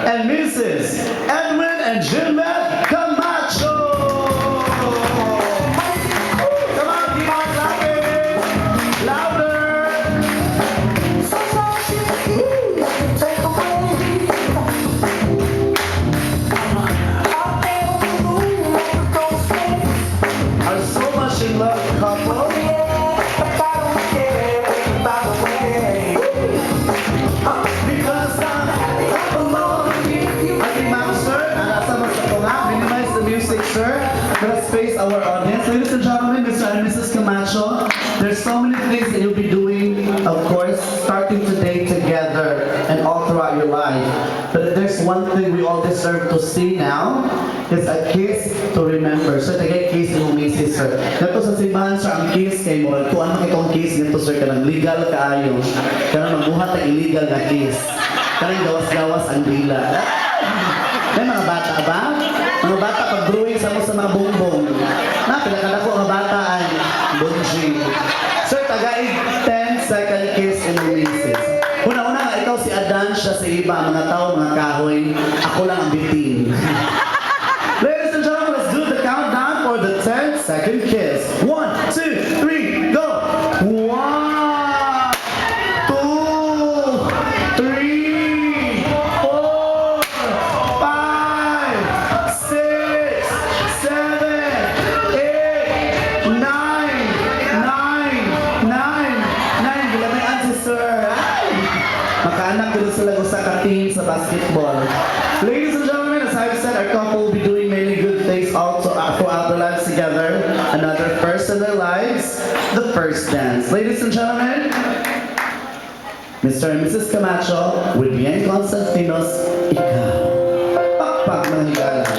and Mrs. Edwin and Gilbert Camacho. Come on, keep on clapping. Louder. Are so much in love couple. Because I'm alone with you. Ating ma'am, sir, nasa mas ako nga, minimize the music, sir. Let's face our audience. Ladies and gentlemen, Mr. and Mrs. Camacho, there's so many things that you'll be doing, of course, starting today together and all throughout your life. But if there's one thing we all deserve to see now, it's a kiss to remember. So, tagay kiss mo, Mrs. Sir. Nato sa simbahan, sir, ang kiss kay mo. Kung ano itong kiss nito, sir, kanang legal kaayo. Kanang magbuhat ang illegal na kiss. Kanang gawas-gawas ang dila. May mga bata ba? Mga bata pag-brewing sa mo sa mga bongbong. Pinakala ko mga bata ay bunji. Sir, tagaig 10-second kiss in the Mrs. Una-una nga, ikaw si Adan, siya sa iba, mga tao, mga kahoy. Ako lang ang bitin. Ladies and gentlemen, let's do the countdown for the 10-second kiss. 1, 2, 3, go! 1, 2, 3, 4, 5, 6, 7, 8, 9, 9, 9, 9. Gilamayan si Sir. Makaanak ko sila sa ka-team sa basketball. Ladies and gentlemen, as I've said, our couple will be doing many good things also throughout their lives together. Another first in their lives, the first dance. Ladies and gentlemen, Mr. and Mrs. Camacho with Bien Constantinos, ikaw. Pakpak ng higala.